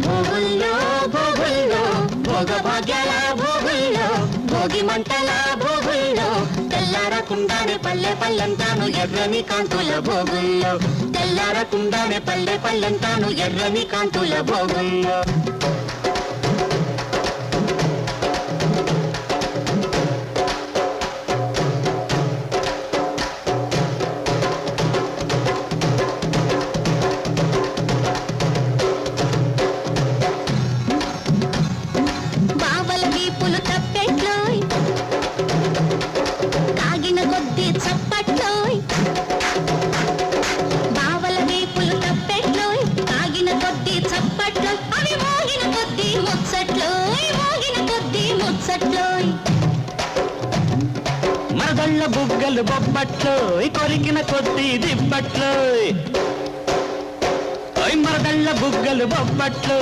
భోగుల్లో భోగుల్లో భోగభాగ్యాల భోగుల్లో భోగి మంటల భోగుల్లో తెల్లారకుండానే పల్లె పల్లెంతాను ఎర్రని కాంతుల భోగుల్లో తెల్లారకుండానే పల్లె పల్లెంతాను ఎర్రని కాంతుల భోగుల్లో మరదళ్ళ బుగ్గలు బొబ్బట్లు కొరికిన కొద్ది దిబ్బట్లు మరదళ్ళ బుగ్గలు బొబ్బట్లు